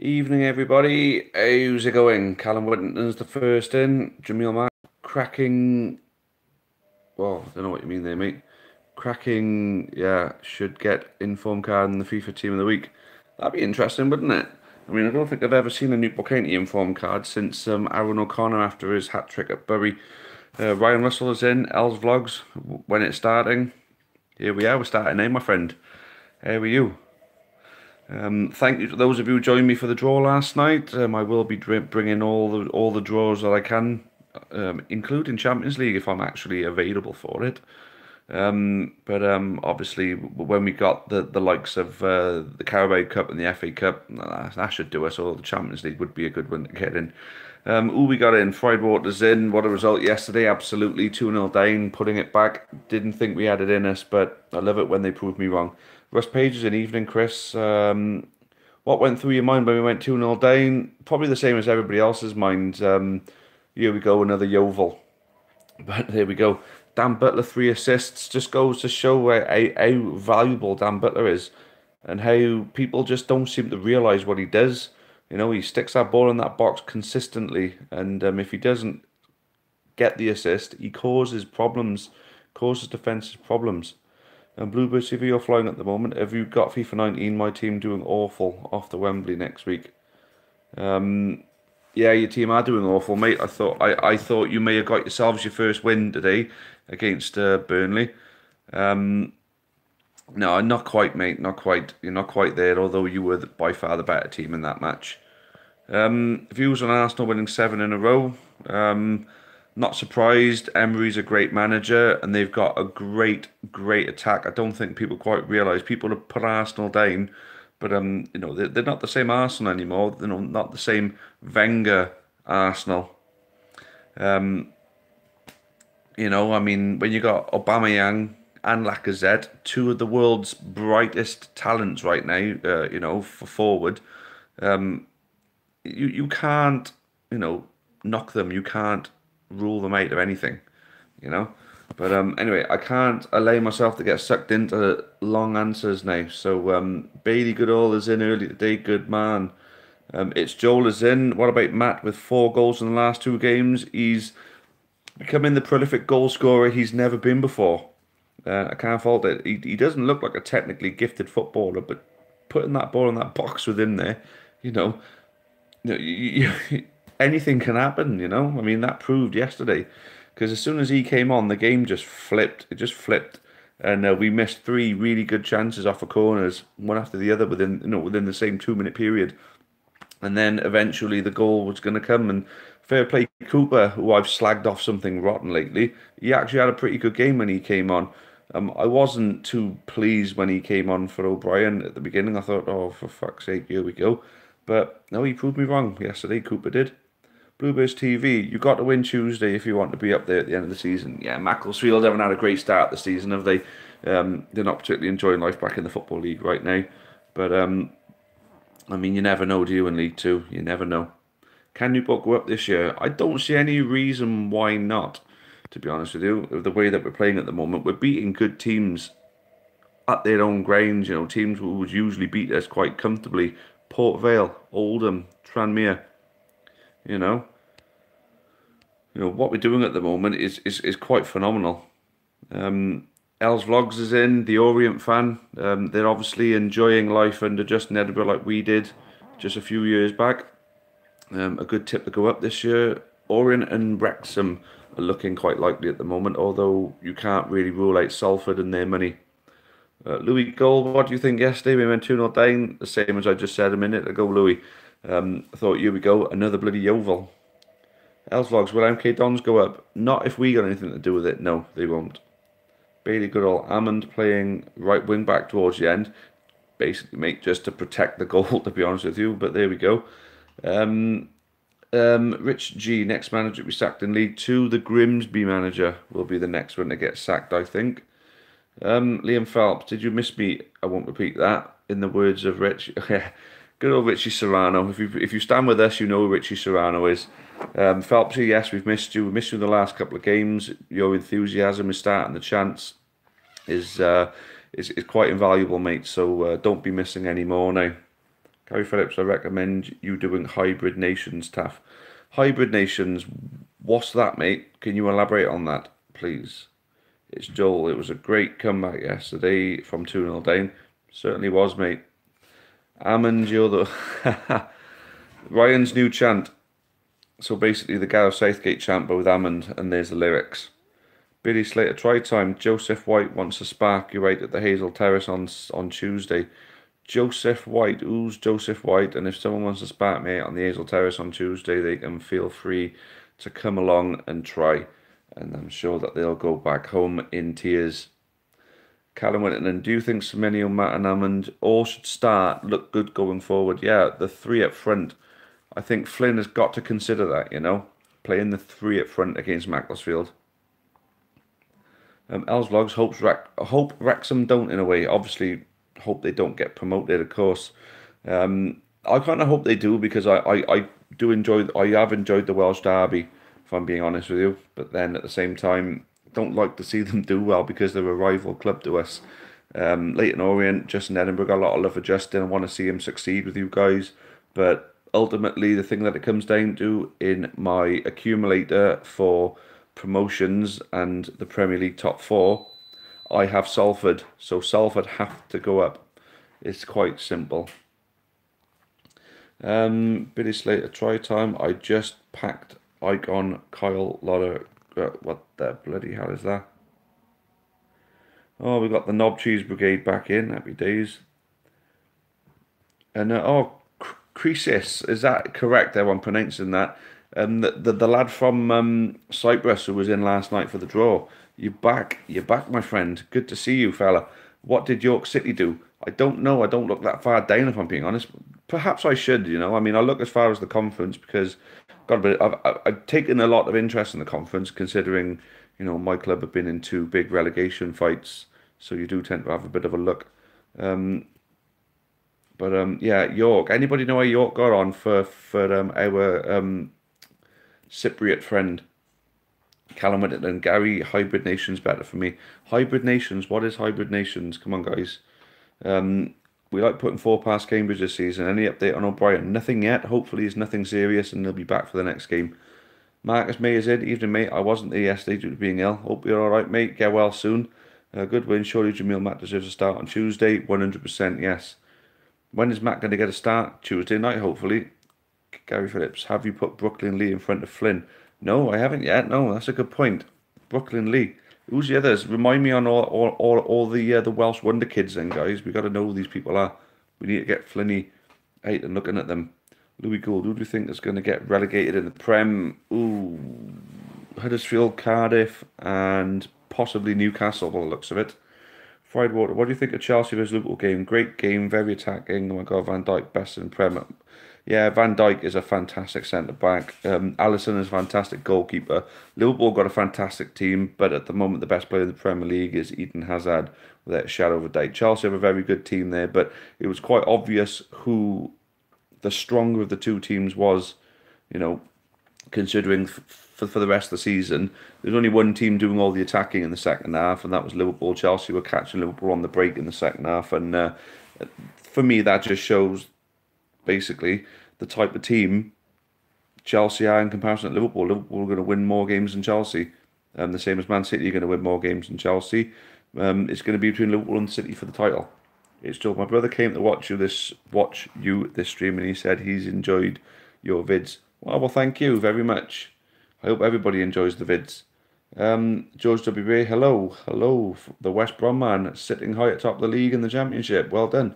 Evening, everybody. How's it going? Callum Whittington's the first in. Jamil Mack cracking. Well, I don't know what you mean there, mate. Cracking, yeah, should get inform card in the FIFA Team of the Week. That'd be interesting, wouldn't it? I mean, I don't think I've ever seen a Newport County inform card since Aaron O'Connor after his hat trick at Bury. Ryan Russell is in. Els Vlogs. When it's starting. Here we are. We're starting now, my friend. How are you? Thank you to those of you who joined me for the draw last night. I will be bringing all the draws that I can, including Champions League if I'm actually available for it. But obviously, when we got the likes of the Carabao Cup and the FA Cup, that should do us all. The Champions League would be a good one to get in. Who we got in? Fried Waters in. What a result yesterday. Absolutely 2-0 down, putting it back. Didn't think we had it in us, but I love it when they prove me wrong. Russ Pages in evening, Chris. What went through your mind when we went 2-0 down? Probably the same as everybody else's mind. Here we go, another Yeovil. But there we go. Dan Butler, 3 assists. Just goes to show how valuable Dan Butler is and how people just don't seem to realise what he does. You know, he sticks that ball in that box consistently, and if he doesn't get the assist, he causes problems, causes defensive problems. And Bluebird TV, you're flying at the moment. Have you got FIFA 19? My team doing awful off the Wembley next week. Yeah, your team are doing awful, mate. I thought you may have got yourselves your first win today against Burnley. No, not quite, mate. Not quite. You're not quite there. Although you were by far the better team in that match. Views on Arsenal winning 7 in a row. Not surprised. Emery's a great manager, and they've got a great attack. I don't think people quite realise. People have put Arsenal down, but they're not the same Arsenal anymore. They're not the same Wenger Arsenal. I mean, when you got Aubameyang and Lacazette, two of the world's brightest talents right now, for forward, you can't, knock them. You can't rule them out of anything, you know. But anyway, I can't allow myself to get sucked into long answers now. So Bailey Goodall is in early today. Good man. It's Joel is in. What about Matt with 4 goals in the last 2 games? He's becoming the prolific goal scorer he's never been before. I can't fault it. He doesn't look like a technically gifted footballer, but putting that ball in that box with him there, you know, anything can happen, you know. I mean, that proved yesterday because as soon as he came on, the game just flipped. It just flipped, and we missed 3 really good chances off of corners, one after the other within the same 2 minute period. And then eventually the goal was going to come. And fair play Cooper, who I've slagged off something rotten lately. He actually had a pretty good game when he came on. I wasn't too pleased when he came on for O'Brien at the beginning. I thought, oh, for fuck's sake, here we go. But no, he proved me wrong yesterday. Cooper did. Bluebirds TV, you got to win Tuesday if you want to be up there at the end of the season. Yeah, Macclesfield haven't had a great start this season, have they? They're not particularly enjoying life back in the Football League right now. But I mean, you never know, do you, in League Two? You never know. Can Newport go up this year? I don't see any reason why not, to be honest with you. The way that we're playing at the moment, we're beating good teams at their own grounds, teams who would usually beat us quite comfortably. Port Vale, Oldham, Tranmere, you know. What we're doing at the moment is quite phenomenal. Els Vlogs is in, the Orient fan. They're obviously enjoying life under Justin Edinburgh like we did just a few years back. A good tip to go up this year. Orient and Wrexham are looking quite likely at the moment, although you can't really rule out Salford and their money. Louis Gold, what do you think yesterday? We went 2-0 down, the same as I just said a minute ago, Louis. I thought, here we go, another bloody Yeovil. Els Vlogs, will MK Dons go up? Not if we got anything to do with it. No, they won't. Bailey Goodall, Hammond playing right wing back towards the end. Basically, mate, just to protect the goal, to be honest with you. But there we go. Rich G, next manager to be sacked in League Two. The Grimsby manager will be the next one to get sacked, I think. Liam Phelps, did you miss me? I won't repeat that. In the words of Rich, good old Richie Serrano. If you stand with us, you know who Richie Serrano is. Phelpsy, yes, we've missed you. We missed you in the last couple of games. Your enthusiasm is starting the chance is quite invaluable, mate. So don't be missing any more now. Gary Phillips, I recommend you doing Hybrid Nations, Taff. Hybrid Nations, what's that, mate? Can you elaborate on that, please? It's Joel. It was a great comeback yesterday from 2-0 down. Certainly was, mate. Ammon, you're the... Ryan's new chant. So basically the Gareth Southgate chant, but with Ammon, and there's the lyrics. Billy Slater, try time. Joseph White wants a spark. You're right at the Hazel Terrace on Tuesday. Joseph White, who's Joseph White? And if someone wants to spark me on the Hazel Terrace on Tuesday, they can feel free to come along and try. And I'm sure that they'll go back home in tears. Callum Whittington, do you think Semenyo, Matt and Hammond all should start, look good going forward? Yeah, the three up front. I think Flynn has got to consider that, you know, playing the three up front against Macclesfield. Els Vlogs, hope Wrexham don't in a way. Obviously, hope they don't get promoted, of course. I kind of hope they do because I do enjoy, I have enjoyed the Welsh derby, if I'm being honest with you. But then at the same time, don't like to see them do well because they're a rival club to us. Leyton Orient, Justin Edinburgh, got a lot of love for Justin. I want to see him succeed with you guys. But ultimately, the thing that it comes down to in my accumulator for promotions and the Premier League top four, I have Salford. So Salford have to go up. It's quite simple. Billy Slater, try time. I just packed Icon Kyle Lotter. What the bloody hell is that? Oh, we got the Knob Cheese Brigade back in. Happy days. And Croesus, is that correct? Everyone pronouncing that. The lad from Cyprus who was in last night for the draw. You're back, my friend. Good to see you, fella. What did York City do? I don't know. I don't look that far down, if I'm being honest. Perhaps I should, you know. I mean, I look as far as the conference because I've taken a lot of interest in the conference, considering, you know, my club have been in two big relegation fights, so you do tend to have a bit of a look. Yeah, York. Anybody know how York got on for our Cypriot friend? Callum Whittington, Gary, Hybrid Nations better for me. Hybrid Nations, what is Hybrid Nations? Come on, guys. We like putting 4 past Cambridge this season. Any update on O'Brien? Nothing yet. Hopefully it's nothing serious and they'll be back for the next game. Marcus May is in. Evening, mate. I wasn't there yesterday due to being ill. Hope you're alright, mate. Get well soon. Good win. Surely Jamil Matt deserves a start on Tuesday. 100% yes. When is Matt going to get a start? Tuesday night, hopefully. Gary Phillips, have you put Brooklyn Lee in front of Flynn? No, I haven't yet. No, that's a good point. Brooklyn Lee. Who's the others? Remind me on all the Welsh Wonder Kids then, guys. We got to know who these people are. We need to get Flinny out and looking at them. Louis Gould, who do you think is going to get relegated in the Prem? Ooh, Huddersfield, Cardiff, and possibly Newcastle, by the looks of it. Fried Water, what do you think of Chelsea versus Liverpool game? Great game, very attacking. Oh my God, Van Dijk, best in Prem. Yeah, Van Dijk is a fantastic centre-back. Alisson is a fantastic goalkeeper. Liverpool got a fantastic team, but at the moment the best player in the Premier League is Eden Hazard, without a shadow of a doubt. Chelsea have a very good team there, but it was quite obvious who the stronger of the two teams was, you know, considering for the rest of the season. There's only one team doing all the attacking in the second half, and that was Liverpool. Chelsea were catching Liverpool on the break in the second half, and for me that just shows basically the type of team Chelsea are in comparison to Liverpool. Liverpool are going to win more games than Chelsea. The same as Man City are going to win more games than Chelsea. It's going to be between Liverpool and City for the title. It's still, my brother came to watch you this stream, and he said he's enjoyed your vids. Well, thank you very much. I hope everybody enjoys the vids. George W. Ray, hello, the West Brom man, sitting high at top of the league in the Championship. Well done.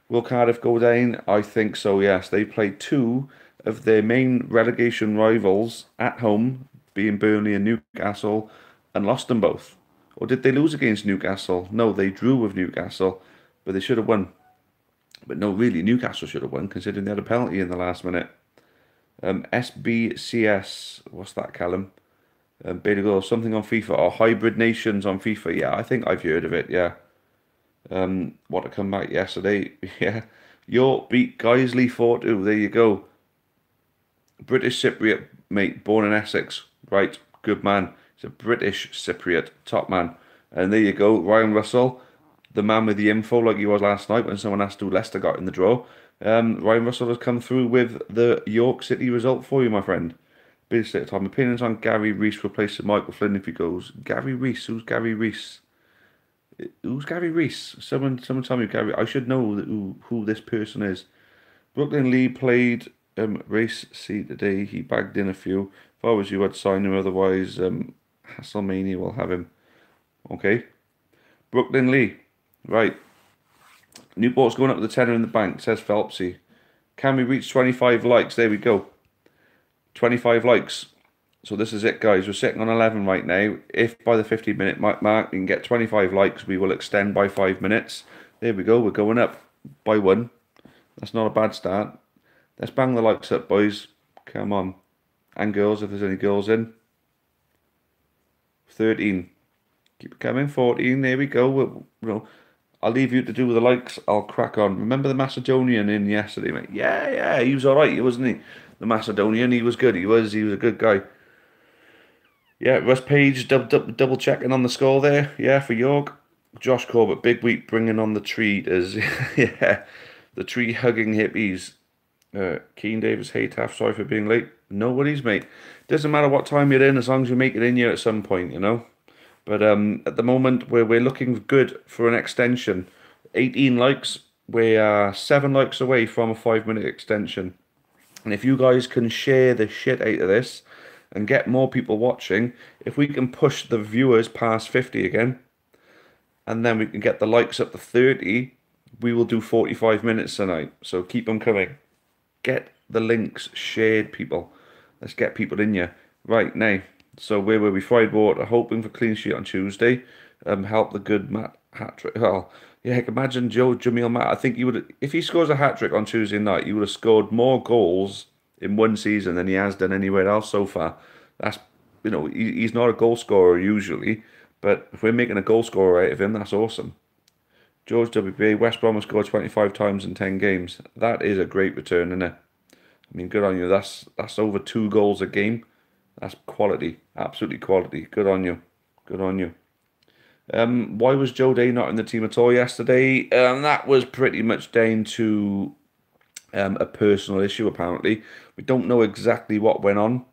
Will Cardiff go down? I think so, yes. They played 2 of their main relegation rivals at home, being Burnley and Newcastle, and lost them both. Or did they lose against Newcastle? No, they drew with Newcastle, but they should have won. But no, really, Newcastle should have won, considering they had a penalty in the last minute. SBCS, what's that, Callum? Beta Girl, something on FIFA, or Hybrid Nations on FIFA. Yeah, I think I've heard of it, yeah. What a comeback yesterday. Yeah. York beat Guiseley 4-2. There you go. British Cypriot, mate, born in Essex. Right, good man. He's a British Cypriot, top man. And there you go, Ryan Russell, the man with the info like he was last night when someone asked who Leicester got in the draw. Ryan Russell has come through with the York City result for you, my friend. Basic time opinions on Gary Reese replacing Michael Flynn if he goes. Gary Reese, who's Gary Reese? Who's Gary Reese? Someone tell me Gary. I should know who this person is. Brooklyn Lee played race C today. He bagged in a few. If I was you, I'd sign him. Otherwise, Hasselmania will have him. Okay. Brooklyn Lee. Right. Newport's going up to the tenner in the bank, says Phelpsy. Can we reach 25 likes? There we go. 25 likes. So this is it, guys. We're sitting on 11 right now. If by the 15-minute mark we can get 25 likes, we will extend by 5 minutes. There we go. We're going up by 1. That's not a bad start. Let's bang the likes up, boys. Come on. And girls, if there's any girls in. 13. Keep it coming. 14. There we go. I'll leave you to do with the likes. I'll crack on. Remember the Macedonian in yesterday, mate? Yeah. He was all right, wasn't he? The Macedonian, he was good. He was a good guy. Yeah, Russ Page double checking on the score there. Yeah, for York. Josh Corbett, big week bringing on the treaters. Yeah, the tree hugging hippies. Keen Davis, hey Taff, sorry for being late. No worries, mate. Doesn't matter what time you're in, as long as you make it in here at some point, you know. But at the moment, we're looking good for an extension. 18 likes. We are 7 likes away from a 5-minute extension. And if you guys can share the shit out of this and get more people watching, if we can push the viewers past 50 again, and then we can get the likes up to 30, we will do 45 minutes tonight. So keep them coming. Get the links shared, people. Let's get people in here. Right, now. So where were we? Fried water, hoping for clean sheet on Tuesday. Help the good Matt hat-trick. Well, yeah, imagine Jamil Matt. I think he would, if he scores a hat-trick on Tuesday night, he would have scored more goals in one season than he has done anywhere else so far. That's, he's not a goal scorer usually, but if we're making a goal scorer out of him, that's awesome. George WBA, West Brom has scored 25 times in 10 games. That is a great return, isn't it? I mean, good on you. That's over 2 goals a game. That's quality, absolutely quality. Good on you. Good on you. Why was Joe Day not in the team at all yesterday? That was pretty much down to a personal issue, apparently. We don't know exactly what went on,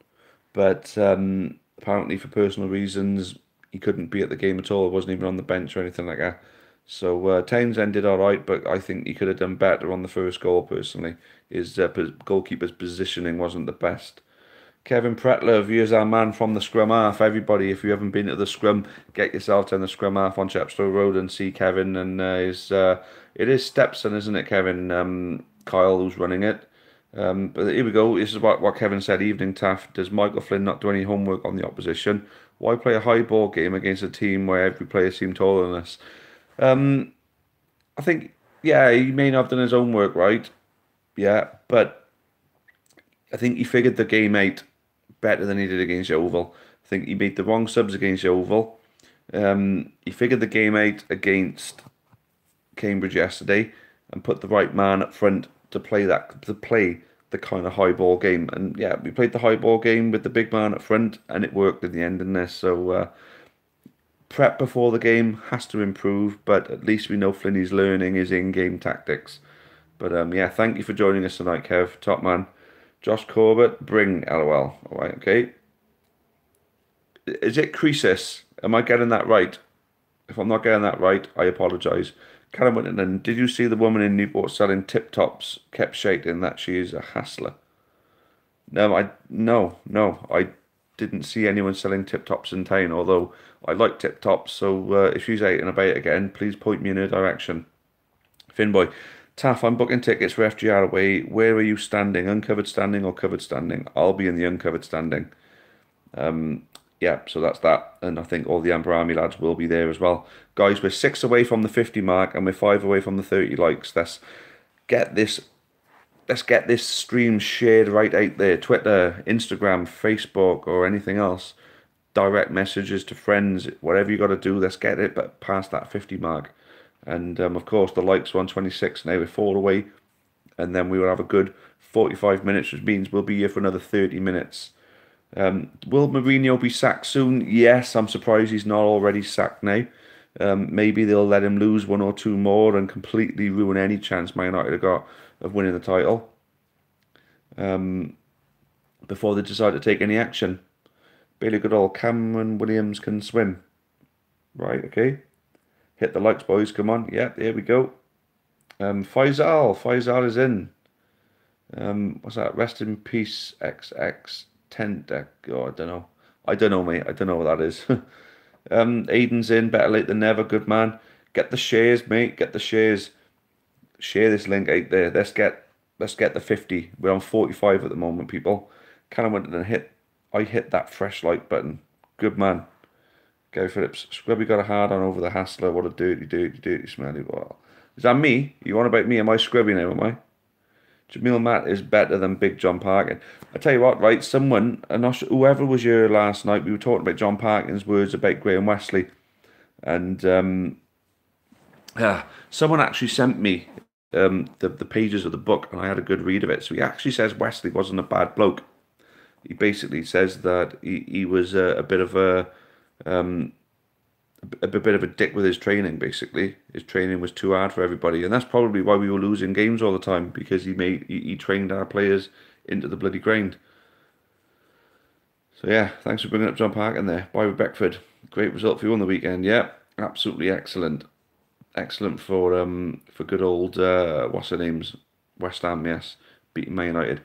but apparently for personal reasons, he couldn't be at the game at all. He wasn't even on the bench or anything like that. So Townsend did all right, but I think he could have done better on the first goal, personally. His goalkeeper's positioning wasn't the best. Kevin Pretler views our man from the scrum half. Everybody, if you haven't been to the scrum, get yourself down the scrum half on Chepstow Road and see Kevin. And it is Stepson, isn't it, Kevin? Kyle, who's running it. But here we go. This is what Kevin said. Evening, Taff. Does Michael Flynn not do any homework on the opposition? Why play a high ball game against a team where every player seemed taller than us? I think, yeah, he may not have done his homework right. Yeah, but I think he figured the game out better than he did against Yeovil. I think he made the wrong subs against Yeovil. He figured the game out against Cambridge yesterday and put the right man up front to play the kind of high ball game. And yeah, we played the high ball game with the big man up front, and it worked in the end in this. So prep before the game has to improve, but at least we know Flinny's learning his in-game tactics. But yeah, thank you for joining us tonight, Kev. Top man. Josh Corbett, bring LOL. All right, okay. Is it Croesus? Am I getting that right? If I'm not getting that right, I apologise. Callum Whittington, did you see the woman in Newport selling tip-tops? Kept shaking that she is a hassler. No, I didn't see anyone selling tip-tops in town, although I like tip-tops, so if she's out and about again, please point me in her direction. Finboy, Taff, I'm booking tickets for FGR away. Where are you standing? Uncovered standing or covered standing? I'll be in the uncovered standing. Yeah, so that's that. And I think all the Amber Army lads will be there as well. Guys, we're 6 away from the 50 mark and we're 5 away from the 30 likes. Let's get this stream shared right out there. Twitter, Instagram, Facebook, or anything else. Direct messages to friends, whatever you got to do. Let's get it but past that 50 mark. And of course, the likes 126 now. We're 4 away, and then we will have a good 45 minutes, which means we'll be here for another 30 minutes. Will Mourinho be sacked soon? Yes, I'm surprised he's not already sacked now. Maybe they'll let him lose one or two more and completely ruin any chance Man United have got of winning the title before they decide to take any action. Bailey Goodall, Cameron Williams can swim. Right, okay. Hit the likes, boys. Come on. Yeah, there we go. Faisal is in. What's that? Rest in peace, XX. 10 deck. Oh, I don't know. I don't know, mate. I don't know what that is. Aiden's in. Better late than never. Good man. Get the shares, mate. Get the shares. Share this link out there. Let's get the 50. We're on 45 at the moment, people. Callum went and I hit that fresh like button. Good man. Gary Phillips. Scrubby got a hard on over the Hassler. What a dirty, dirty, dirty, smelly ball. Is that me? You on about me? Am I Scrubby now, am I? Jamil Matt is better than Big John Parkin. I tell you what, right? Someone, I'm not sure, whoever was here last night, we were talking about John Parkin's words about Graham Wesley. And someone actually sent me the pages of the book, and I had a good read of it. So he actually says Wesley wasn't a bad bloke. He basically says that he was a bit of a bit of a dick with his training. Basically, his training was too hard for everybody, and that's probably why we were losing games all the time, because he trained our players into the bloody grind. So yeah, thanks for bringing up John Parkin there. Bye with Beckford. Great result for you on the weekend. Yeah, absolutely excellent. Excellent for good old what's her name's West Ham, yes, beating Man United.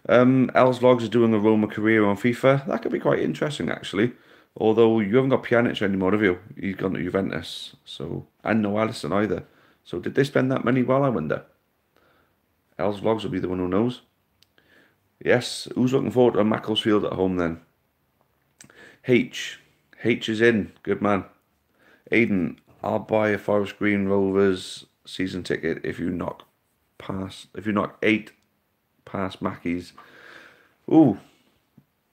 Els Vlogs is doing a Roma career on FIFA. That could be quite interesting actually. Although you haven't got Pjanic anymore, have you? He's gone to Juventus, so and no Alisson either. So did they spend that money well? I wonder. Els Vlogs will be the one who knows. Yes, who's looking forward to Macclesfield at home then? H is in. Good man. Aiden, I'll buy a Forest Green Rovers season ticket if you knock 8 past Mackey's. Ooh.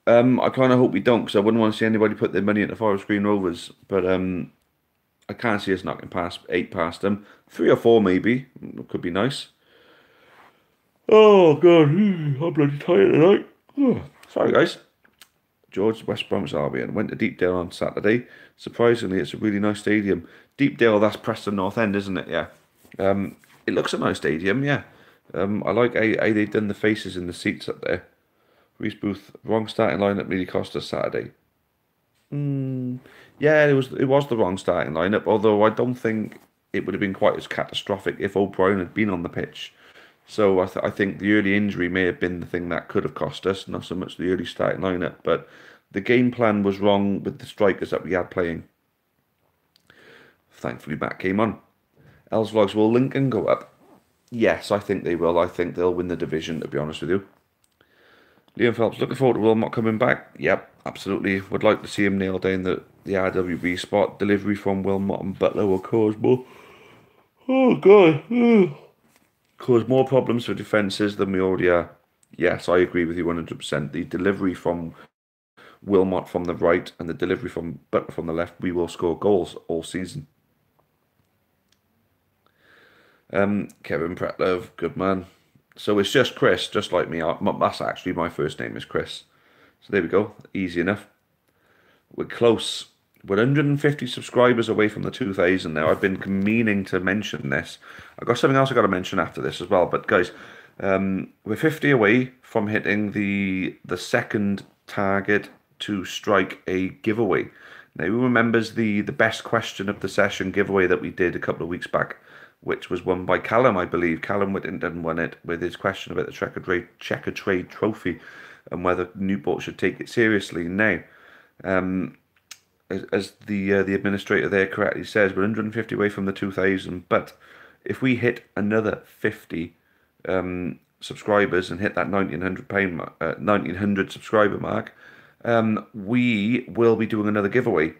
I kind of hope we don't, because I wouldn't want to see anybody put their money into Forest Green Rovers. But I can't see us knocking past 8 past them. 3 or 4 maybe. Could be nice. Oh God, I'm bloody tired tonight. Oh, sorry guys. George, West Bromwich Albion, went to Deepdale on Saturday. Surprisingly, it's a really nice stadium. Deepdale, that's Preston North End, isn't it? Yeah. It looks a nice stadium, yeah. I like how they've done the faces in the seats up there. Reese Booth, wrong starting lineup really cost us Saturday. Yeah, it was the wrong starting lineup, although I don't think it would have been quite as catastrophic if O'Brien had been on the pitch. So I think the early injury may have been the thing that could have cost us, not so much the early starting lineup. But the game plan was wrong with the strikers that we had playing. Thankfully, Matt came on. Els Vlogs, will Lincoln go up? Yes, I think they will. I think they'll win the division, to be honest with you. Liam Phelps, looking forward to Wilmot coming back. Yep, absolutely. Would like to see him nail down the RWB spot. Delivery from Wilmot and Butler will cause more. Oh, God. Cause more problems for defences than we already are. Yes, I agree with you 100%. The delivery from Wilmot from the right and the delivery from Butler from the left, we will score goals all season. Kevin Pretlove, good man. So it's just Chris, just like me. That's actually my first name is Chris. So there we go. Easy enough. We're close. We're 150 subscribers away from the 2,000 now. I've been meaning to mention this. I've got something else I've got to mention after this as well. But guys, we're 50 away from hitting the second target to strike a giveaway. Now, who remembers the best question of the session giveaway that we did a couple of weeks back, which was won by Callum, I believe. Callum Whittington won it with his question about the Checker Trade Trophy and whether Newport should take it seriously. Now, as the administrator there correctly says, we're 150 away from the 2,000. But if we hit another 50 subscribers and hit that 1,900 subscriber mark, we will be doing another giveaway.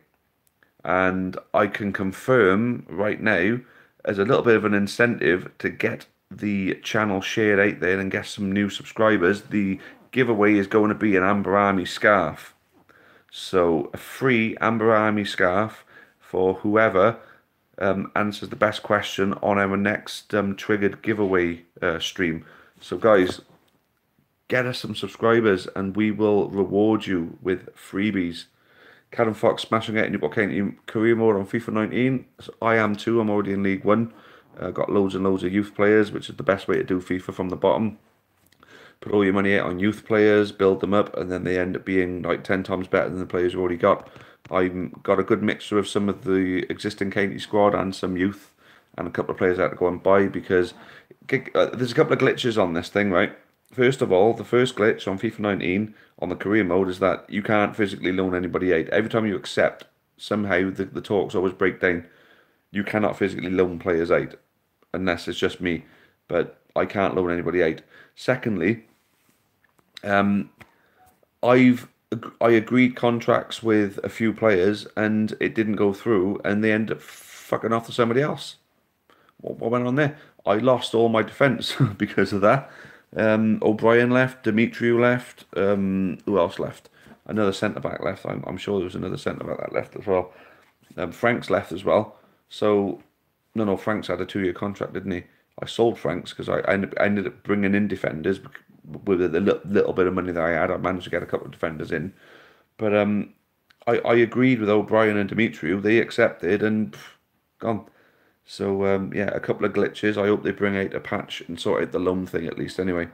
And I can confirm right now, as a little bit of an incentive to get the channel shared out there and get some new subscribers, the giveaway is going to be an Amber Army scarf. So a free Amber Army scarf for whoever answers the best question on our next triggered giveaway stream. So guys, get us some subscribers and we will reward you with freebies. Callum Fox smashing it in Newport County career mode on FIFA 19. So I am too. I'm already in League One. Got loads and loads of youth players, which is the best way to do FIFA from the bottom. Put all your money out on youth players, build them up, and then they end up being like 10 times better than the players you've already got. I've got a good mixture of some of the existing county squad and some youth, and a couple of players I had to go and buy because there's a couple of glitches on this thing, right? First of all, the first glitch on FIFA 19 on the career mode is that you can't physically loan anybody out. Every time you accept, somehow the talks always break down. You cannot physically loan players out unless it's just me, but I can't loan anybody out. Secondly, I've I agreed contracts with a few players and it didn't go through, and they ended up fucking off to somebody else. What went on there? I lost all my defence because of that. O'Brien left, Demetriou left. Who else left? Another centre back left. I'm sure there was another centre back that left as well. Frank's left as well. So, no, Frank's had a 2-year contract, didn't he? I sold Frank's because I ended up bringing in defenders with the little bit of money that I had. I managed to get a couple of defenders in. But I agreed with O'Brien and Demetriou. They accepted and gone. So, yeah, a couple of glitches. I hope they bring out a patch and sort out the loan thing at least anyway.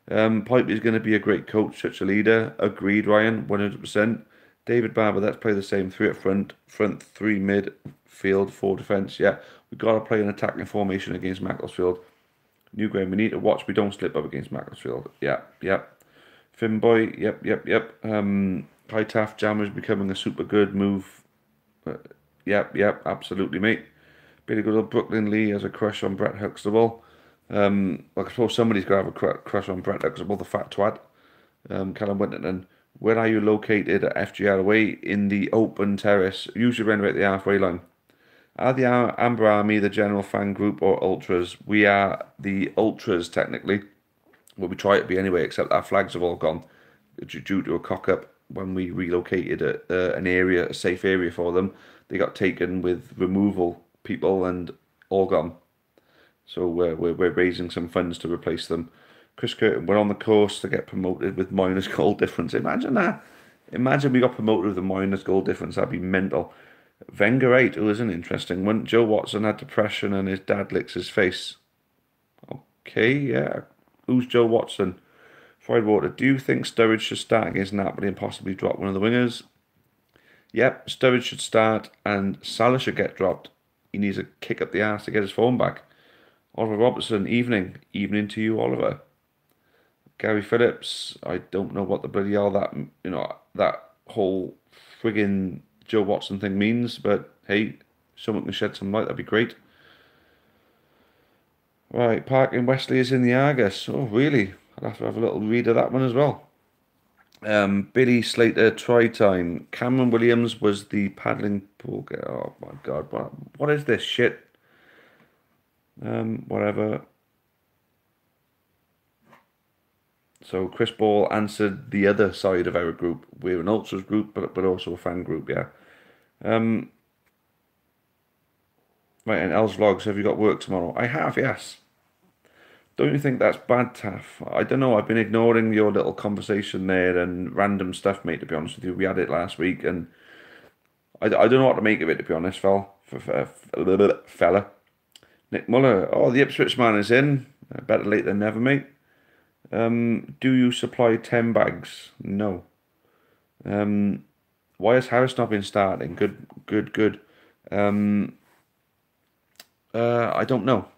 Pipey's going to be a great coach, such a leader. Agreed, Ryan, 100%. David Barber, let's play the same. 3 up front, 3 midfield, 4 defence. Yeah, we've got to play an attacking formation against Macclesfield. New ground, we need to watch we don't slip up against Macclesfield. Yeah, yep. Finboy, yep. High Taff Jammer's becoming a super good move. Yep, absolutely, mate. Really good old Brooklyn Lee has a crush on Brett Huxtable. I suppose somebody's got to have a crush on Brett Huxtable, the fat twat. Callum Winterton. Where are you located at FGR away? In the open terrace, usually around about the halfway line. Are the Amber Army the general fan group or ultras? We are the ultras technically. Well, we try to be anyway, except our flags have all gone due to a cock up when we relocated an area, a safe area for them. They got taken with removal people and all gone. So we're raising some funds to replace them. Chris Curtin, we're on the course to get promoted with minus goal difference. Imagine that. Imagine we got promoted with a minus goal difference. That'd be mental. Wenger 8, who is an interesting one. Joe Watson had depression and his dad licks his face. Okay, yeah. Who's Joe Watson? Fried Water, do you think Sturridge should start against Napoli and possibly drop one of the wingers? Yep, Sturridge should start and Salah should get dropped. He needs a kick up the ass to get his form back. Oliver Robertson, evening to you, Oliver. Gary Phillips, I don't know what the bloody hell that whole friggin' Joe Watson thing means, but hey, someone can shed some light, that'd be great. Right, Park in Wesley is in the Argus. Oh, really? I'll have to have a little read of that one as well. Billy Slater, try time. Cameron Williams was the paddling pool guy. Oh my God, what is this shit? Whatever. So Chris Ball answered the other side of our group. We're an ultras group, but also a fan group, yeah. Right, and Els Vlogs, have you got work tomorrow? I have, yes. Don't you think that's bad, Taff? I don't know. I've been ignoring your little conversation there and random stuff, mate, to be honest with you. We had it last week, and I don't know what to make of it, to be honest, fella. Nick Muller. Oh, the Ipswich man is in. Better late than never, mate. Do you supply 10 bags? No. Why has Harris not been starting? Good. I don't know.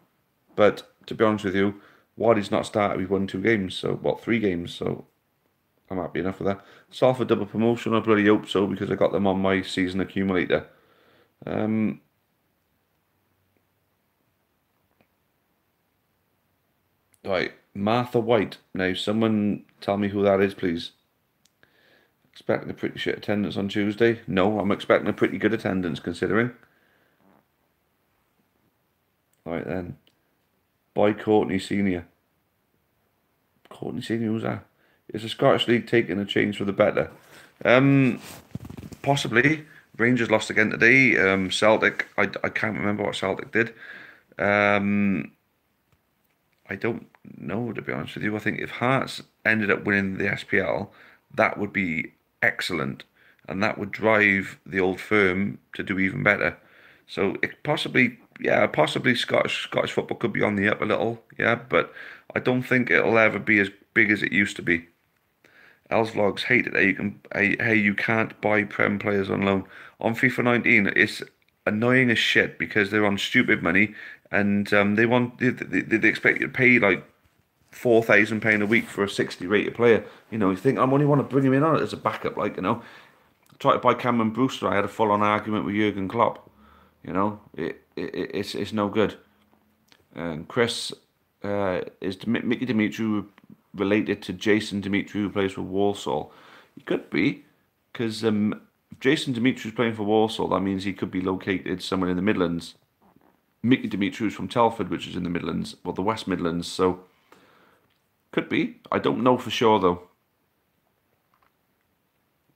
But to be honest with you, Waddy's not started. We've won 2 games, so 3 games, so I'm happy enough with that. Salford double promotion, I bloody hope so because I got them on my season accumulator. Right, Martha White. Now, someone tell me who that is, please. Expecting a pretty shit attendance on Tuesday? No, I'm expecting a pretty good attendance considering. Right then. By Courtney Senior. Courtney Senior, who's that? Is the Scottish League taking a change for the better? Possibly. Rangers lost again today. Celtic, I can't remember what Celtic did. I don't know, to be honest with you. I think if Hearts ended up winning the SPL, that would be excellent. and that would drive the old firm to do even better. So it possibly, yeah, possibly Scottish football could be on the up a little, yeah, but I don't think it'll ever be as big as it used to be. Els Vlogs hate it that you can't buy Prem players on loan. On FIFA 19, it's annoying as shit because they're on stupid money and they expect you to pay like £4,000 a week for a 60 rated player. You think I only want to bring him in on it as a backup, Tried to buy Cameron Brewster. I had a full on argument with Jurgen Klopp. It's no good. And Chris is Mickey Dimitri related to Jason Dimitri who plays for Walsall? He could be, because if Jason Dimitri is playing for Walsall, that means he could be located somewhere in the Midlands. Mickey Dimitri is from Telford, which is in the Midlands, well, the West Midlands, so could be. I don't know for sure though.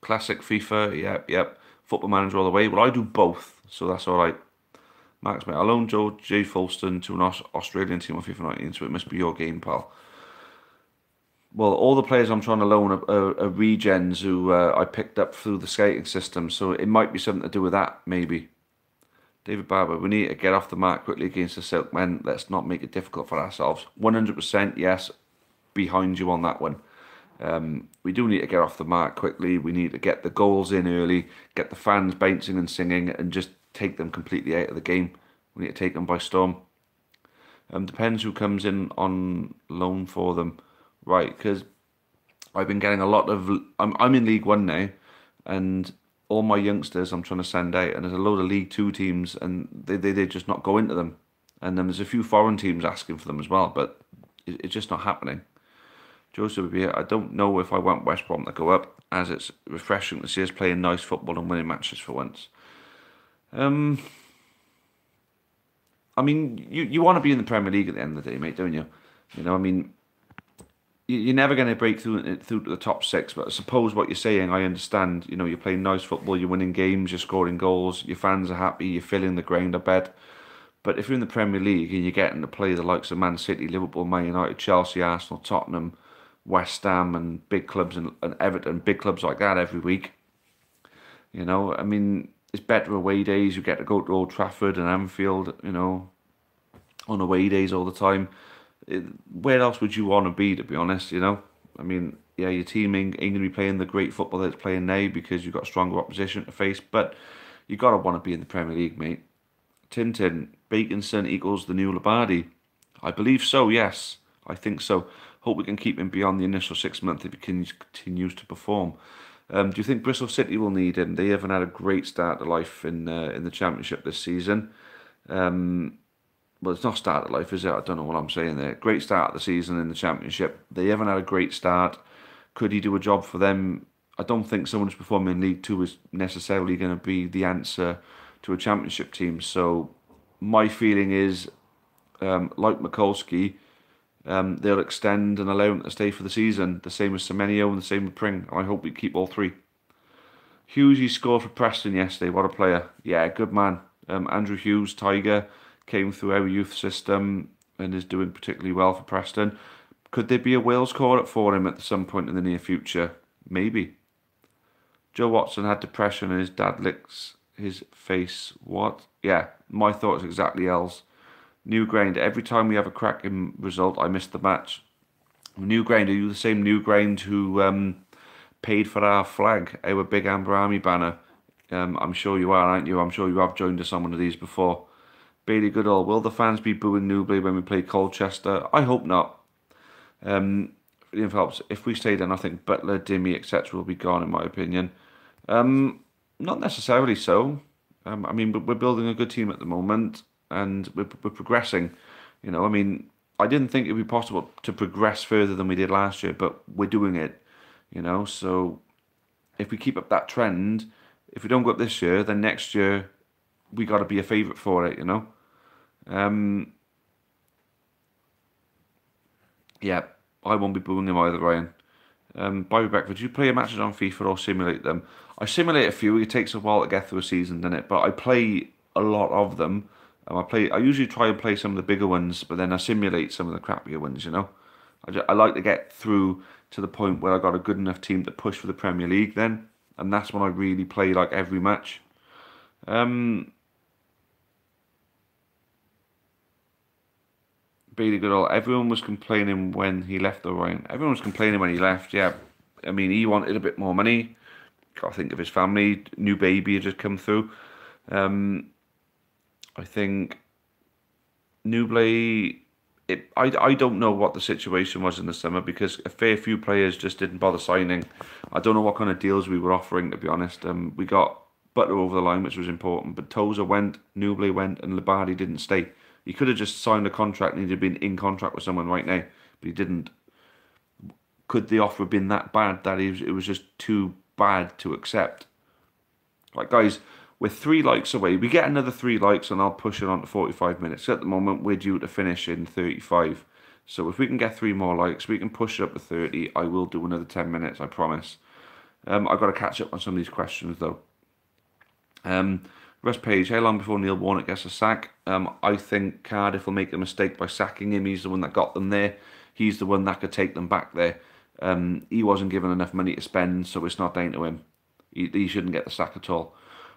Classic FIFA, yep. Football Manager all the way. Well, I do both, so that's all right. Max, mate, I loaned Joe J. Folston to an Australian team on FIFA 19, so it must be your game, pal. Well, all the players I'm trying to loan are regens who I picked up through the skating system, so it might be something to do with that, maybe. David Barber, we need to get off the mark quickly against the Silkmen. Let's not make it difficult for ourselves. 100%, yes, behind you on that one. We do need to get off the mark quickly. We need to get the goals in early, get the fans bouncing and singing, and just take them completely out of the game. We need to take them by storm. Depends who comes in on loan for them. Right, because I've been getting a lot of... I'm in League One now, and all my youngsters I'm trying to send out, and there's a load of League Two teams, and they just not go into them. And then there's a few foreign teams asking for them as well, but it's just not happening. Joseph would be here. I don't know if I want West Brom to go up, as it's refreshing to see us playing nice football and winning matches for once. I mean, you want to be in the Premier League at the end of the day, mate, don't you? You're never going to break through to the top six, but I suppose what you're saying, I understand. You're playing nice football, you're winning games, you're scoring goals, your fans are happy, you're filling the ground, I bet. But if you're in the Premier League and you're getting to play the likes of Man City, Liverpool, Man United, Chelsea, Arsenal, Tottenham, West Ham, and big clubs and Everton, big clubs like that every week, it's better away days. You get to go to Old Trafford and Anfield, on away days all the time. Where else would you want to be, to be honest, Yeah, your team ain't going to be playing the great football that it's playing now because you've got stronger opposition to face, but you got to want to be in the Premier League, mate. Tintin, Baconson equals the new Labardi. I believe so, yes. I think so. Hope we can keep him beyond the initial 6 months if he continues to perform. Do you think Bristol City will need him? They haven't had a great start to life in the Championship this season. Well, it's not start of life, is it? I don't know what I'm saying there. Great start of the season in the Championship. They haven't had a great start. Could he do a job for them? I don't think someone who's performing in League Two is necessarily going to be the answer to a Championship team. So my feeling is, like Mikulski, they'll extend and allow him to stay for the season. The same as Semenyo and the same with Pring. I hope we keep all three. Hughes scored for Preston yesterday. What a player. Yeah, good man. Andrew Hughes, Tiger, came through our youth system and is doing particularly well for Preston. Could there be a Wales call-up for him at some point in the near future? Maybe. Joe Watson had depression and his dad licks his face. What? Yeah, my thoughts exactly else. New Grind. Every time we have a cracking result, I miss the match. New Grind, are you the same New Grind who paid for our flag, our big Amber Army banner? I'm sure you are, aren't you? I'm sure you have joined us on one of these before. Bailey Goodall, will the fans be booing Newbury when we play Colchester? I hope not. Ian Phelps, if we stay then I think Butler, Dimmy, etc. will be gone, in my opinion. Not necessarily so. We're building a good team at the moment, and we're progressing. I didn't think it would be possible to progress further than we did last year, but we're doing it. So if we keep up that trend, if we don't go up this year, then next year we got to be a favourite for it. Yeah, I won't be booing him either, Ryan. Bobby Beckford, do you play your matches on FIFA or simulate them? I simulate a few. It takes a while to get through a season, doesn't it? But I play a lot of them. I usually try and play some of the bigger ones, but then I simulate some of the crappier ones. I like to get through to the point where I got a good enough team to push for the Premier League. Then and that's when I really play like every match. Bailey Goodall, everyone was complaining when he left the Ryan. Everyone was complaining when he left, yeah. I mean, he wanted a bit more money. Got to think of his family. New baby had just come through. I think Newblay, I don't know what the situation was in the summer because a fair few players just didn't bother signing. I don't know what kind of deals we were offering, to be honest. We got Butter over the line, which was important, but Tozer went, Newblay went, and Labadi didn't stay. He could have just signed a contract and he'd have been in contract with someone right now, but he didn't. Could the offer have been that bad that it was just too bad to accept? Like, guys, we're 3 likes away. We get another 3 likes and I'll push it on to 45 minutes. At the moment, we're due to finish in 35. So if we can get 3 more likes, we can push it up to 30. I will do another 10 minutes, I promise. I've got to catch up on some of these questions, though. Russ Page, how long before Neil Warnock gets a sack? I think Cardiff will make a mistake by sacking him. He's the one that got them there. He's the one that could take them back there. He wasn't given enough money to spend, so it's not down to him. He shouldn't get the sack at all.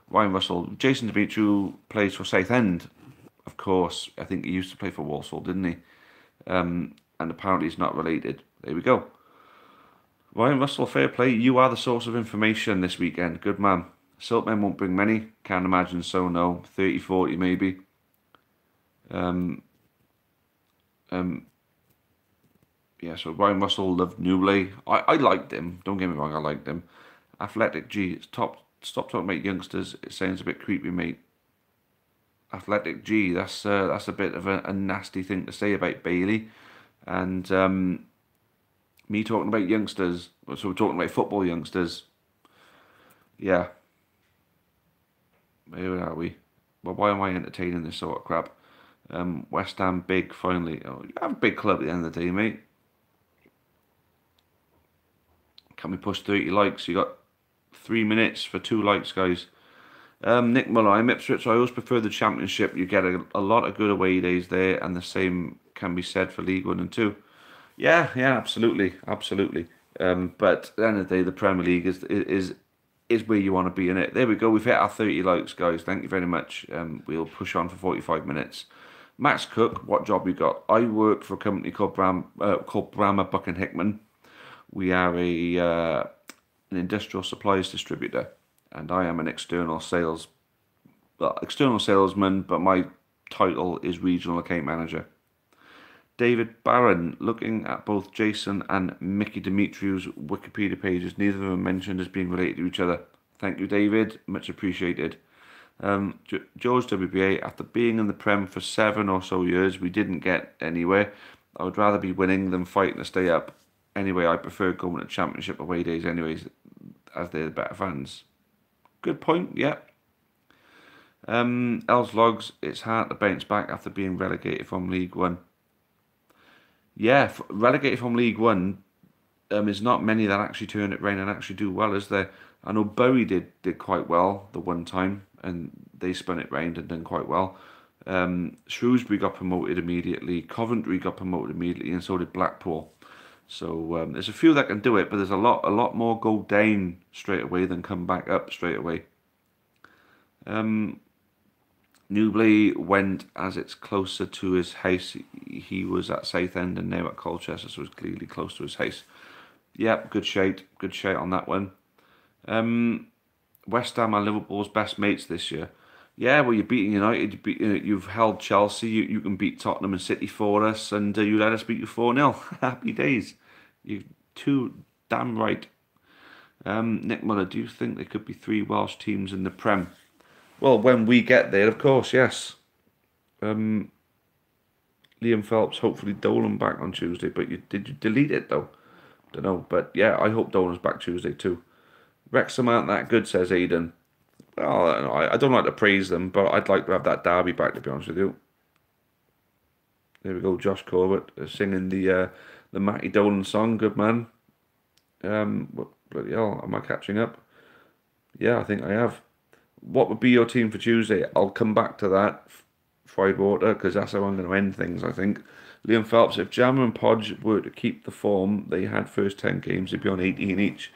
Ryan Russell, Jason Demetriou plays for Southend, of course. I think he used to play for Walsall, didn't he? And apparently he's not related. There we go. Ryan Russell, fair play. You are the source of information this weekend. Good man. Siltmen won't bring many. Can't imagine so, no. 30, 40 maybe. Yeah, so Ryan Russell loved Newblay. I liked him. Don't get me wrong, I liked him. Athletic G, stop talking about youngsters. It sounds a bit creepy, mate. Athletic G, that's a bit of a nasty thing to say about Bailey. And me talking about youngsters, so we're talking about football youngsters. Yeah. Where are we? Well, why am I entertaining this sort of crap? West Ham big, finally. Oh, you have a big club at the end of the day, mate. Can we push 30 likes? You got 3 minutes for 2 likes, guys. Nick Muller, I'm Ipswich. I always prefer the Championship. You get a lot of good away days there, and the same can be said for League 1 and 2. Yeah, absolutely. But at the end of the day, the Premier League is where you want to be in it. There we go. We've hit our 30 likes, guys. Thank you very much. We'll push on for 45 minutes. Max Cook, what job you got? I work for a company called Brammer Buck and Hickman. We are an industrial supplies distributor, and I am an external salesman, but my title is regional account manager. David Barron, looking at both Jason and Mickey Demetriou's Wikipedia pages, neither of them mentioned as being related to each other. Thank you, David. Much appreciated. George WBA, after being in the Prem for 7 or so years, we didn't get anywhere. I would rather be winning than fighting to stay up. Anyway, I prefer going to Championship away days anyways, as they're the better fans. Good point, yeah. Els Logs, it's hard to bounce back after being relegated from League 1. Yeah, relegated from League 1, there's not many that actually turn it round and actually do well, is there? I know Bury did quite well the one time, and they spun it round and done quite well. Shrewsbury got promoted immediately, Coventry got promoted immediately, and so did Blackpool. So there's a few that can do it, but there's a lot more go down straight away than come back up straight away. Newblay went as it's closer to his house. He was at Southend and now at Colchester, so it's clearly close to his house. Yep, good shout on that one. West Ham are Liverpool's best mates this year. Yeah, well, you're beating United, you've held Chelsea, you can beat Tottenham and City for us, and you let us beat you 4-0. Happy days. You're too damn right. Nick Muller, do you think there could be 3 Welsh teams in the Prem? Well, when we get there, of course, yes. Liam Phelps, hopefully Dolan back on Tuesday, but did you delete it though? Don't know, but yeah, I hope Dolan's back Tuesday too. Wrexham aren't that good, says Aidan. Well, I don't like to praise them, but I'd like to have that derby back, to be honest with you. There we go, Josh Corbett singing the Matty Dolan song. Good man. What bloody hell? Am I catching up? Yeah, I think I have. What would be your team for Tuesday? I'll come back to that. Fried water, because that's how I'm going to end things, I think. Liam Phelps, if Jammer and Podge were to keep the form they had first 10 games, they'd be on 18 each.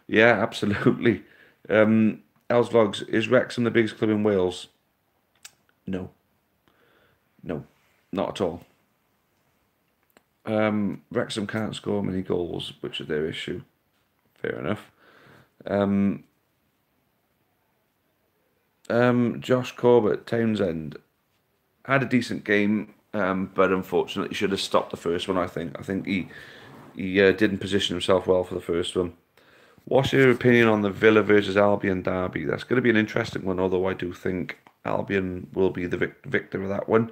Yeah, absolutely. Els Vlogs, is Wrexham the biggest club in Wales? No, no, not at all. Wrexham can't score many goals, which is their issue. Fair enough. Um, Josh Corbett, Townsend, had a decent game, but unfortunately should have stopped the first one. I think he didn't position himself well for the first one. What's your opinion on the Villa versus Albion derby? That's going to be an interesting one, although I do think Albion will be the victor of that one.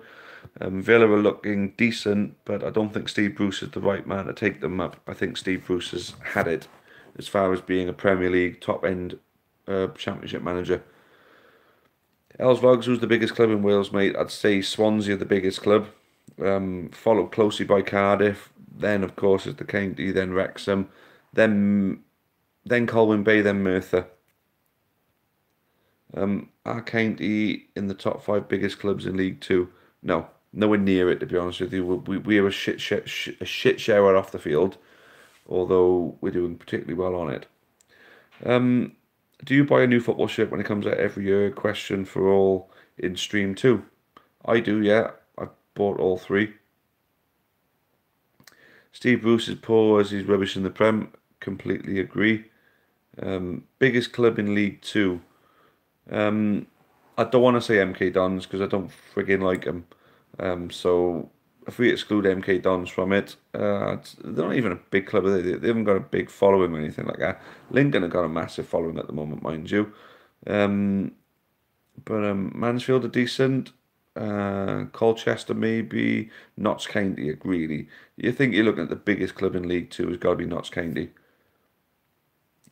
Villa are looking decent, but I don't think Steve Bruce is the right man to take them up. I think Steve Bruce has had it as far as being a Premier League top end Championship manager. Ellswogs, who's the biggest club in Wales, mate? I'd say Swansea are the biggest club, followed closely by Cardiff. Then, of course, is the County, then Wrexham, then Colwyn Bay, then Merthyr. Are County in the top five biggest clubs in League Two? No, nowhere near it. To be honest with you, we are a shit shower off the field, although we're doing particularly well on it. Do you buy a new football shirt when it comes out every year? Question for all in stream two. I do, yeah. I've bought all three. Steve Bruce is poor as he's rubbish in the Prem. Completely agree. Biggest club in League Two. I don't want to say MK Dons because I don't friggin' like them. So if we exclude MK Dons from it, they're not even a big club. They haven't got a big following or anything like that. Lincoln have got a massive following at the moment, mind you. But Mansfield are decent. Colchester maybe. Notts County, really. You think you're looking at the biggest club in League Two has got to be Notts County.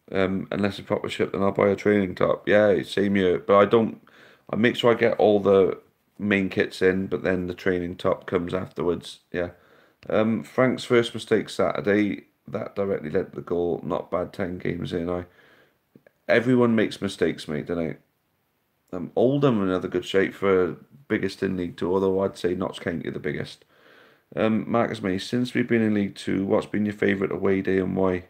Unless it's proper ship, then I'll buy a training top. Yeah, same here. But I don't. I make sure I get all the main kits in, but then the training top comes afterwards. Yeah. Frank's first mistake Saturday that directly led to the goal. Not bad. 10 games in. Everyone makes mistakes, mate. Don't I? Oldham in another good shape for biggest in League Two. Although I'd say Notts County are the biggest. Marcus May, since we've been in League Two, what's been your favourite away day and why?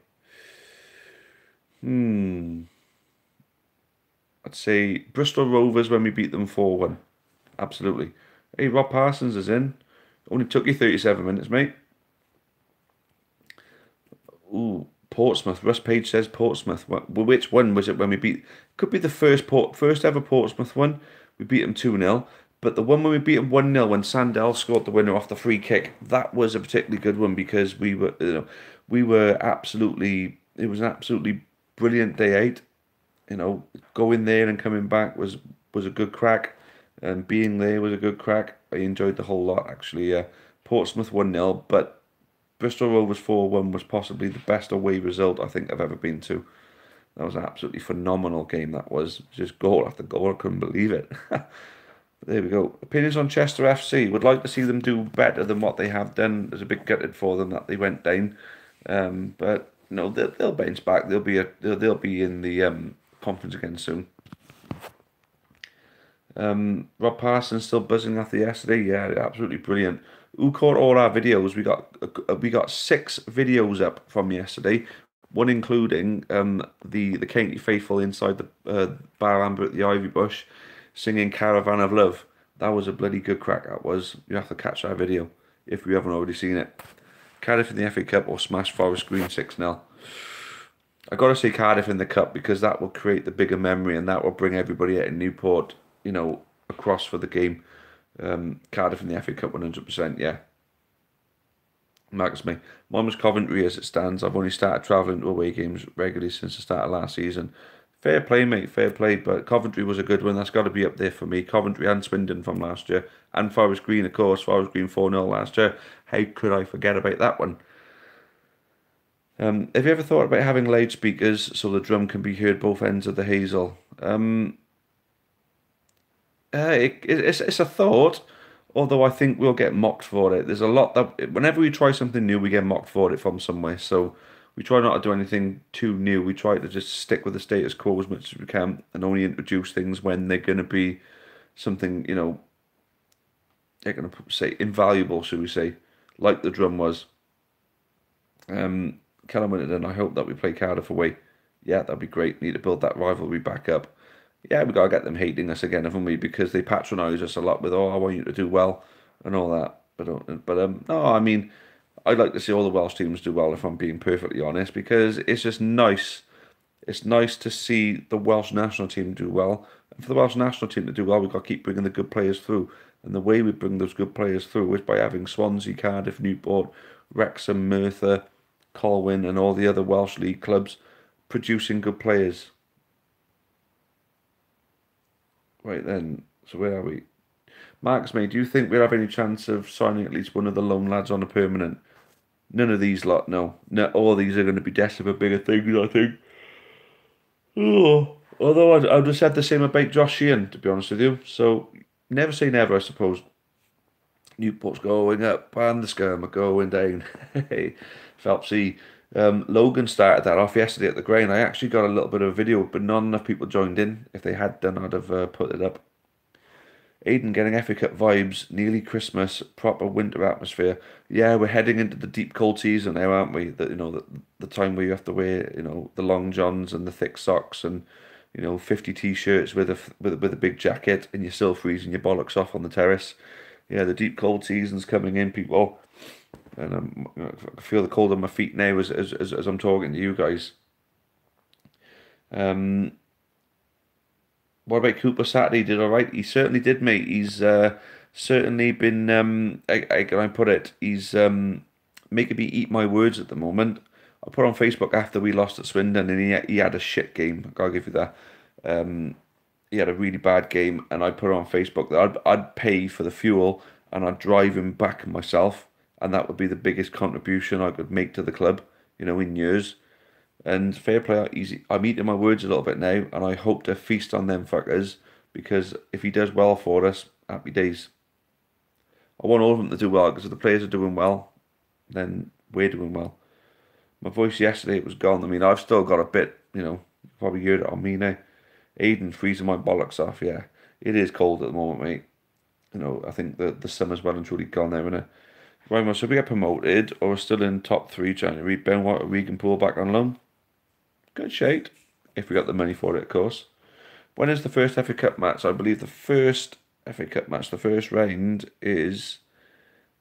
I'd say Bristol Rovers when we beat them 4-1. Absolutely. Hey, Rob Parsons is in. Only took you 37 minutes, mate. Ooh, Portsmouth. Russ Page says Portsmouth. Which one was it when we beat? Could be the first ever Portsmouth one. We beat them 2-0. But the one when we beat them 1-0 when Sandell scored the winner off the free kick, that was a particularly good one because we were absolutely. It was an absolutely brilliant day out. Going there and coming back was a good crack, and being there was a good crack. I enjoyed the whole lot actually. Yeah, Portsmouth 1-0, but Bristol Rovers 4-1 was possibly the best away result I think I've ever been to. That was an absolutely phenomenal game. That was just goal after goal. I couldn't believe it. There we go. Opinions on Chester FC. Would like to see them do better than what they have done. There's a bit gutted for them that they went down, but no, they'll bounce back. They'll be in the conference again soon. Rob Parsons still buzzing after yesterday. Yeah, absolutely brilliant. Who caught all our videos? We got 6 videos up from yesterday. One including the County faithful inside the Bar Amber at the Ivy Bush singing Caravan of Love. That was a bloody good crack. That was. You have to catch that video if you haven't already seen it. Cardiff in the FA Cup or smash Forest Green 6-0. I got to say Cardiff in the Cup because that will create the bigger memory and that will bring everybody out in Newport, across for the game. Cardiff in the FA Cup 100%, yeah. Marcus me. Mine was Coventry as it stands. I've only started travelling to away games regularly since the start of last season. Fair play, mate, fair play. But Coventry was a good one. That's got to be up there for me. Coventry and Swindon from last year. And Forest Green, of course. Forest Green 4-0 last year. How could I forget about that one? Have you ever thought about having loudspeakers so the drum can be heard both ends of the hazel? It's a thought, although I think we'll get mocked for it. There's a lot that whenever we try something new, we get mocked for it from somewhere. So we try not to do anything too new. We try to just stick with the status quo as much as we can and only introduce things when they're going to be something, they're going to say invaluable, should we say, like the drum was. Callum Winterton, I hope that we play Cardiff away. Yeah, that'd be great. Need to build that rivalry back up. Yeah, we gotta get them hating us again, haven't we? Because they patronise us a lot with, "Oh, I want you to do well," and all that. But no, I mean, I'd like to see all the Welsh teams do well, if I'm being perfectly honest, because it's just nice. It's nice to see the Welsh national team do well. And for the Welsh national team to do well, we've got to keep bringing the good players through. And the way we bring those good players through is by having Swansea, Cardiff, Newport, Wrexham, Merthyr, Colwyn, and all the other Welsh league clubs producing good players. Right then, so where are we? Marcus, mate, do you think we'll have any chance of signing at least one of the loan lads on a permanent? None of these lot, no. No, all these are going to be desperate for bigger things, I think. Oh, although I'd have said the same about Josh Sheehan, to be honest with you. So never say never, I suppose. Newport's going up and the Skirm are going down. Hey, Phelpsy. Logan started that off yesterday at the Grain. I actually got a little bit of a video, but not enough people joined in. If they had done, I'd have put it up. Aiden getting FA Cup vibes, nearly Christmas, proper winter atmosphere. Yeah, we're heading into the deep cold season now, aren't we? The time where you have to wear, the long johns and the thick socks and, 50 t-shirts with a big jacket, and you're still freezing your bollocks off on the terrace. Yeah, the deep cold season's coming in, people, and I feel the cold on my feet now as I'm talking to you guys. What about Cooper Saturday? Did all right? He certainly did, mate. He's certainly been. How can I put it? He's making me eat my words at the moment. I put on Facebook after we lost at Swindon, and he had a shit game. I gotta give you that. He had a really bad game, and I put on Facebook that I'd pay for the fuel and I'd drive him back myself, and that would be the biggest contribution I could make to the club, in years. And fair play, I'm eating my words a little bit now, and I hope to feast on them fuckers, because if he does well for us, happy days. I want all of them to do well, because if the players are doing well, then we're doing well. My voice yesterday, it was gone. I mean, I've still got a bit, you probably heard it on me now. Aiden freezing my bollocks off, yeah. It is cold at the moment, mate. I think the summer's well and truly gone now, innit? Right, well, so we get promoted, or we're still in top three January. Ben White or Regan Poole back on loan. Good shade, if we got the money for it, of course. When is the first FA Cup match? I believe the first FA Cup match, the first round, is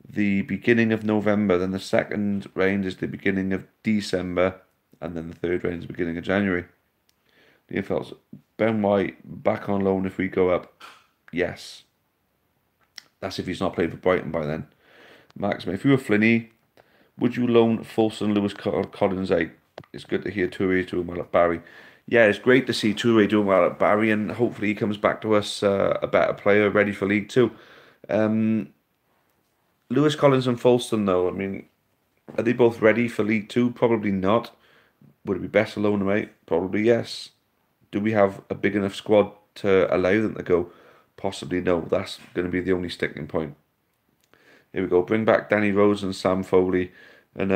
the beginning of November. Then the second round is the beginning of December. And then the third round is the beginning of January. Liam Phelps, Ben White back on loan if we go up. Yes. That's if he's not played for Brighton by then. Max, if you were Flinney, would you loan Fulson Lewis Collins out? It's good to hear Toure doing well at Barry. Yeah, it's great to see Toure doing well at Barry, and hopefully he comes back to us a better player, ready for League Two. Lewis Collins and Fulston, though, I mean, are they both ready for League Two? Probably not. Would it be best to loan them out? Probably yes. Do we have a big enough squad to allow them to go? Possibly no. That's going to be the only sticking point. Here we go. Bring back Danny Rose and Sam Foley. And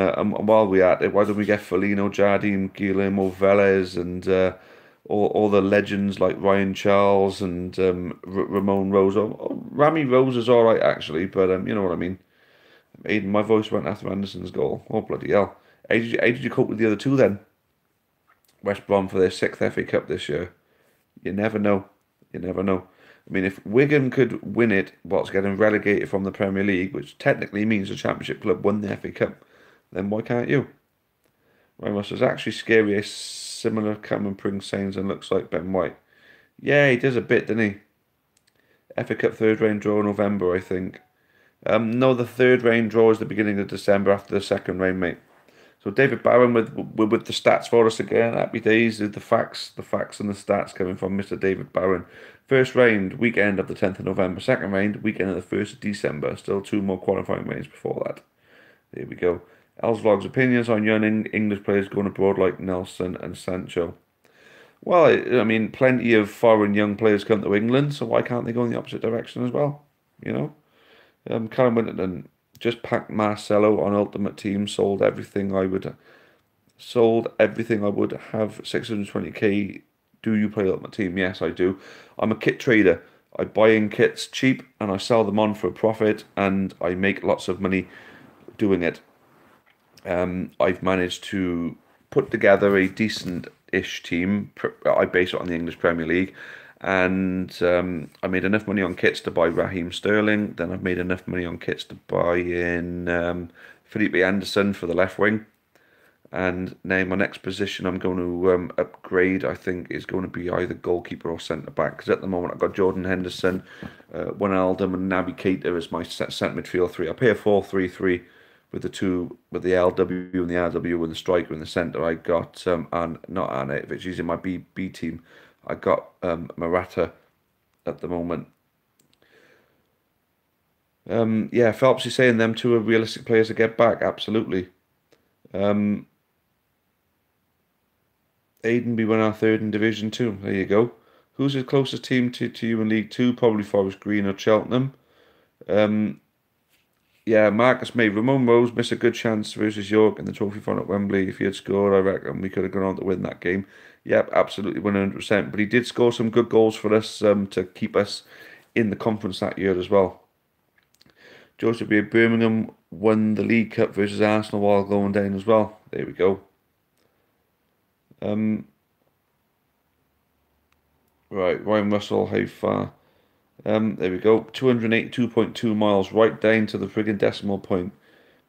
while we're at it, why don't we get Felino, Jardine, Guillermo Velez, and all the legends like Ryan Charles and Ramon Rose. Rami Rose is all right, actually, but you know what I mean. Aiden, my voice went after Anderson's goal. Oh, bloody hell. How did you cope with the other two then? West Brom for their 6th FA Cup this year. You never know. You never know. I mean, if Wigan could win it whilst getting relegated from the Premier League, which technically means the Championship club won the FA Cup, then why can't you? Ramos is actually scary, a similar Cameron Pring sounds and looks like Ben White. Yeah, he does a bit, doesn't he? FA Cup third round draw in November, I think. No, the third round draw is the beginning of December after the second round, mate. So David Barron with the stats for us again. Happy days. The facts and the stats coming from Mr. David Barron. First round, weekend of the 10th of November. Second round, weekend of the 1st of December. Still 2 more qualifying rounds before that. There we go. Els Vlogs, opinions on young English players going abroad like Nelson and Sancho. Well, I mean, plenty of foreign young players come to England, so why can't they go in the opposite direction as well? Callum Winterton just packed Marcelo on Ultimate Team, sold everything I would have 620k. Do you play Ultimate Team? Yes, I do. I'm a kit trader. I buy in kits cheap and I sell them on for a profit, and I make lots of money doing it. I've managed to put together a decent ish team. I base it on the English Premier League. And I made enough money on kits to buy Raheem Sterling. Then I've made enough money on kits to buy in Felipe Anderson for the left wing. And now my next position I'm going to upgrade, I think, is going to be either goalkeeper or centre back. Because at the moment I've got Jordan Henderson, Wijnaldum, and Naby Keita as my centre midfield three. I play a 4-3-3 with the LW and the RW and the striker in the centre. I got and not Arnautovic, he's in my B team. I got Morata at the moment. Yeah, Phelps is saying them two are realistic players to get back. Absolutely. Aiden be won our third in Division 2. There you go. Who's the closest team to you in League 2? Probably Forest Green or Cheltenham. Yeah, Marcus May. Ramon Rose missed a good chance versus York in the trophy final at Wembley. If he had scored, I reckon we could have gone on to win that game. Yep, absolutely 100%. But he did score some good goals for us to keep us in the conference that year as well. Joseph B. Birmingham won the League Cup versus Arsenal while going down as well. There we go. Right, Ryan Russell, how far? There we go. 282.2 miles, right down to the friggin' decimal point.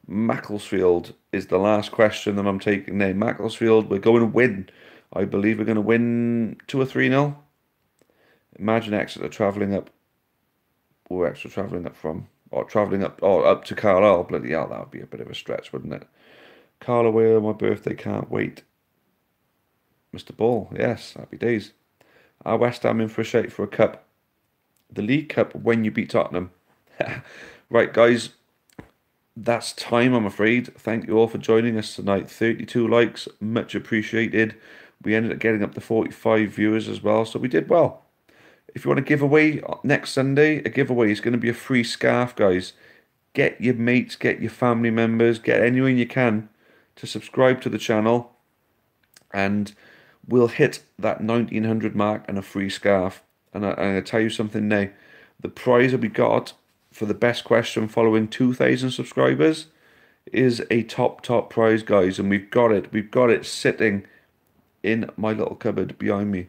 Macclesfield is the last question that I'm taking now. Macclesfield, we're going to win. I believe we're going to win 2 or 3-0. Imagine Exeter travelling up. Or Exeter travelling up from. Or travelling up. Or up to Carlisle. Bloody hell, that would be a bit of a stretch, wouldn't it? Carlisle, my birthday, can't wait. Mr. Ball, yes, happy days. Are West Ham in for a shake for a cup? The League Cup when you beat Tottenham. Right, guys, that's time, I'm afraid. Thank you all for joining us tonight. 32 likes, much appreciated. We ended up getting up to 45 viewers as well, so we did well. If you want a giveaway next Sunday, a giveaway is going to be a free scarf, guys. Get your mates, get your family members, get anyone you can to subscribe to the channel, and we'll hit that 1900 mark and a free scarf. And I'm going to tell you something now. The prize that we got for the best question following 2,000 subscribers is a top prize, guys. And we've got it. We've got it sitting in my little cupboard behind me.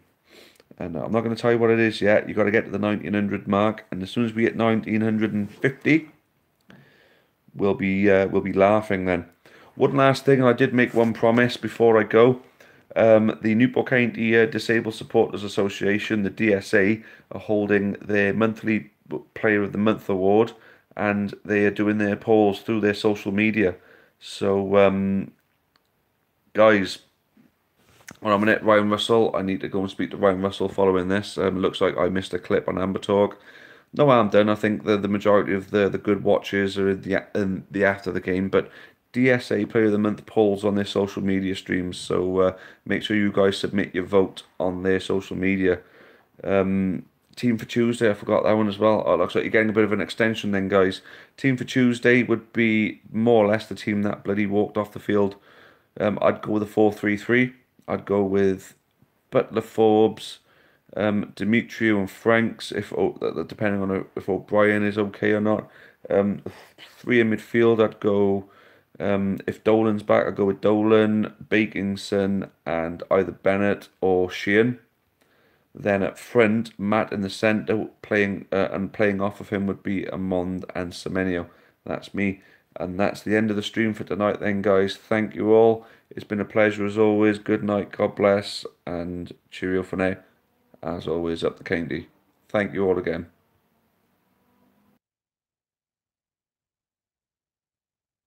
And I'm not going to tell you what it is yet. You've got to get to the 1900 mark. And as soon as we hit 1950, we'll be laughing then. One last thing. I did make one promise before I go. The Newport County Disabled Supporters Association, the DSA, are holding their monthly Player of the Month award, and they are doing their polls through their social media. So, guys, when I'm at Ryan Russell, I need to go and speak to Ryan Russell following this. Looks like I missed a clip on Amber Talk. No harm done. I think the majority of the good watchers are in the after the game, but DSA Player of the Month polls on their social media streams, so make sure you guys submit your vote on their social media. Team for Tuesday, I forgot that one as well. Oh, it looks like you're getting a bit of an extension then, guys. Team for Tuesday would be more or less the team that bloody walked off the field. I'd go with a 4-3-3. I'd go with Butler, Forbes, Demetriou and Franks, depending on if O'Brien is okay or not. 3 in midfield, I'd go. If Dolan's back, I'd go with Dolan, Bakinson, and either Bennett or Sheehan. Then at front, Matt in the centre, playing off of him would be Amond and Semenyo. That's me. And that's the end of the stream for tonight then, guys. Thank you all. It's been a pleasure as always. Good night, God bless, and cheerio for now. As always, up the county. Thank you all again.